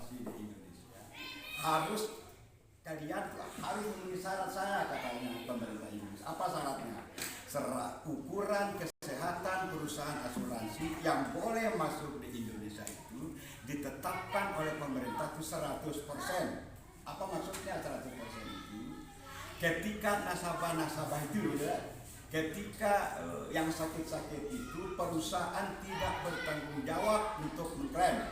asuransi di Indonesia harus kalian harus memenuhi syarat saya, katanya pemerintah Indonesia. Apa syaratnya? Ukuran kesehatan perusahaan asuransi yang boleh masuk di Indonesia itu ditetapkan oleh pemerintah itu 100%. Apa maksudnya 100% itu? Ketika nasabah-nasabah itu ya, ketika yang sakit-sakit itu perusahaan tidak bertanggung jawab untuk mengklaim,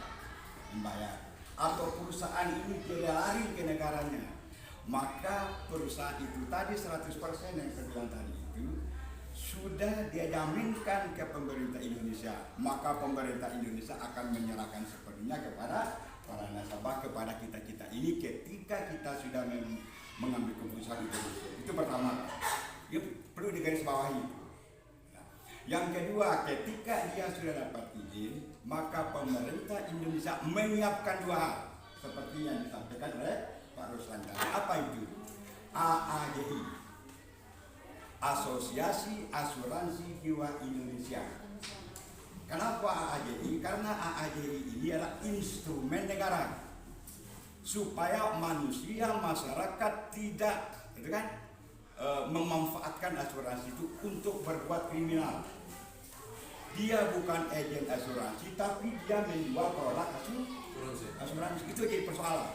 membayar, atau perusahaan ini tidak lari ke negaranya, maka perusahaan itu tadi 100% yang saya bilang tadi itu sudah dia jaminkan ke pemerintah Indonesia, maka pemerintah Indonesia akan menyerahkan sepenuhnya kepada para nasabah, kepada kita ini ketika kita sudah mengambil keputusan itu. Itu pertama, ya, perlu digarisbawahi. Nah, yang kedua, ketika dia sudah dapat izin, maka pemerintah Indonesia menyiapkan dua hal seperti yang disampaikan oleh Pak Ruslan tadi. Apa itu? AAJI, Asosiasi Asuransi Jiwa Indonesia. Kenapa AAJI? Karena AAJI ini adalah instrumen negara supaya manusia, masyarakat tidak, itu kan, memanfaatkan asuransi itu untuk berbuat kriminal. Dia bukan agen asuransi, tapi dia menjual produk asuransi. Itu jadi persoalan.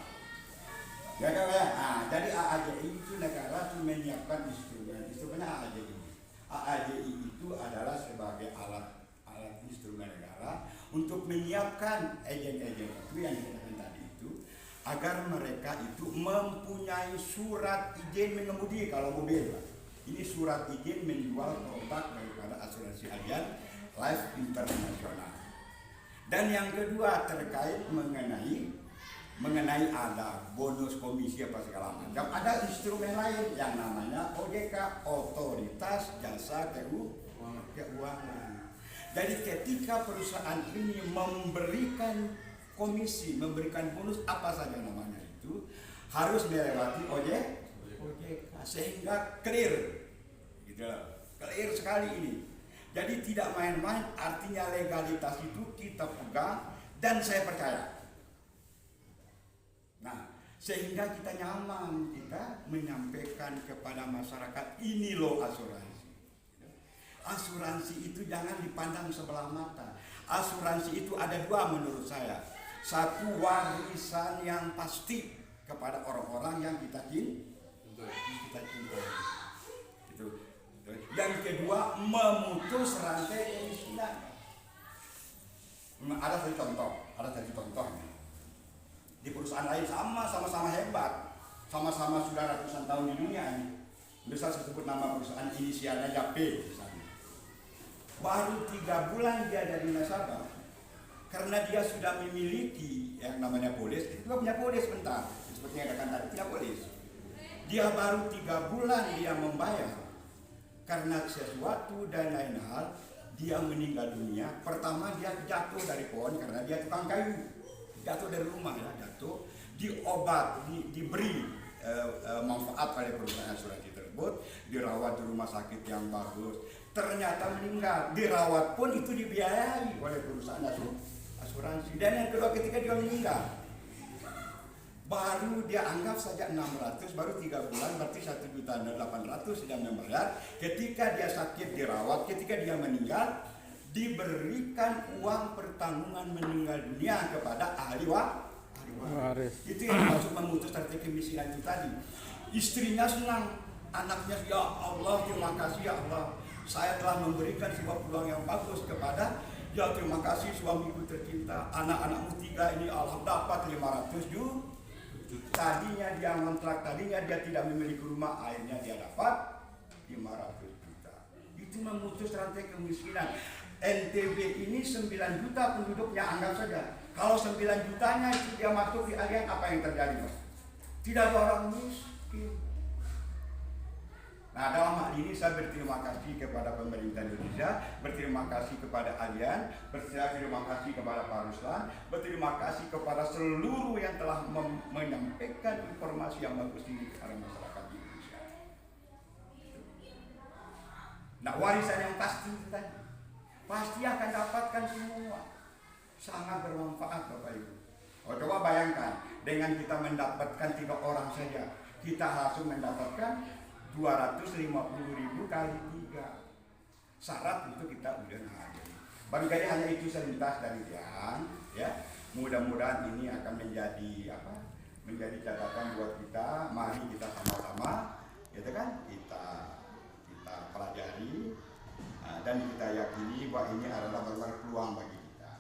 Ya kan ya? Nah, jadi AAJI itu negara itu menyiapkan instrumennya AAJI. AAJI itu adalah sebagai alat instrumen negara untuk menyiapkan agen-agen itu yang dikatakan tadi itu, agar mereka itu mempunyai surat izin mengemudi kalau mobil. Ini surat izin menjual produk daripada asuransi Allianz Life Internasional. Dan yang kedua terkait mengenai ada bonus komisi apa segala macam, ada instrumen lain yang namanya OJK, Otoritas Jasa Keuangan. Jadi ketika perusahaan ini memberikan komisi, memberikan bonus apa saja namanya itu harus melewati OJK sehingga clear, gitu, clear sekali ini. Jadi tidak main-main, artinya legalitas itu kita pegang dan saya percaya. Nah, sehingga kita nyaman, kita menyampaikan kepada masyarakat, ini loh asuransi. Asuransi itu jangan dipandang sebelah mata. Asuransi itu ada dua menurut saya. Satu, warisan yang pasti kepada orang-orang yang kita cintai. Itu. Yang kedua, memutus rantai kemiskinan. Ada satu contohnya. Di perusahaan lain sama-sama hebat, sama-sama sudah ratusan tahun di dunia ini. Bisa saya sebut nama perusahaan inisialnya JP misalnya. Baru 3 bulan dia dari nasabah, karena dia sudah memiliki yang namanya polis. Itu juga punya polis bentar, seperti yang katakan tadi, tidak polis. Dia baru 3 bulan dia membayar karena sesuatu dan lain hal, dia meninggal dunia. Pertama dia jatuh dari pohon karena dia tukang kayu. Jatuh dari rumah ya, jatuh, diobat, diberi manfaat oleh perusahaan asuransi tersebut, dirawat di rumah sakit yang bagus, ternyata meninggal, dirawat pun itu dibiayai oleh perusahaan asuransi. Dan yang kedua, ketika dia meninggal, baru dia anggap saja 600, baru 3 bulan, berarti 1.800.000 sudah membayar. Ketika dia sakit dirawat, ketika dia meninggal, diberikan uang pertanggungan meninggal dunia kepada ahli waris. Itu yang maksud memutus rantai kemiskinan itu tadi. Istrinya senang, anaknya, ya Allah, terima kasih ya Allah, saya telah memberikan sebuah peluang yang bagus kepada, ya terima kasih suamiku tercinta, anak-anakmu 3 ini Allah dapat 500 juta. Tadinya dia ngontrak, tadinya dia tidak memiliki rumah, akhirnya dia dapat 500 juta. Itu memutus rantai kemiskinan. NTB ini 9 juta penduduknya, anggap saja. Kalau 9 jutanya itu dia masuk di Allianz, apa yang terjadi, Mas? Tidak ada orang miskin. Nah, dalam hal ini saya berterima kasih kepada pemerintah Indonesia, berterima kasih kepada Allianz, berterima kasih kepada Pak Ruslan, berterima kasih kepada seluruh yang telah menyampaikan informasi yang bagus ini kepada masyarakat Indonesia. Nah, warisan yang pasti itu tadi, pasti akan dapatkan semua. Sangat bermanfaat Bapak Ibu. Oh, coba bayangkan, dengan kita mendapatkan 3 orang saja, kita langsung mendapatkan 250.000 kali 3. Syarat untuk kita udah hadir. Barangkali hanya itu selintas dari Tiang, ya. Mudah-mudahan ini akan menjadi apa? Menjadi catatan buat kita. Mari kita sama-sama, gitu kan? Kita pelajari dan kita yakini bahwa ini adalah benar peluang bagi kita.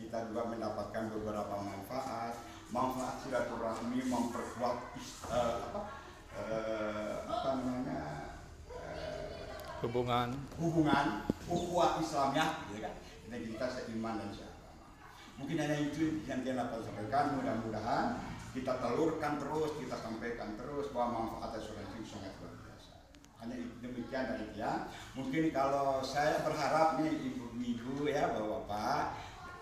Kita juga mendapatkan beberapa manfaat silaturahmi, memperkuat hubungan ukhuwah Islamnya, gitu kan? Dan kita seiman dan seagama. Mungkin hanya itu yang dia dapat sampaikan. Mudah-mudahan kita telurkan terus, kita sampaikan terus bahwa manfaat asuransi sangat luar biasa. Hanya demikian dari dia. Mungkin kalau saya berharap nih ibu-ibu ya, bapak-bapak,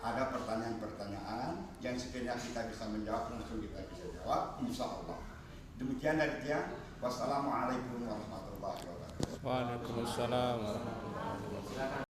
ada pertanyaan-pertanyaan yang sekiranya kita bisa menjawab, langsung kita bisa jawab, insya Allah. Demikian dari dia. Wassalamualaikum warahmatullahi wabarakatuh. Waalaikumsalam warahmatullahi wabarakatuh.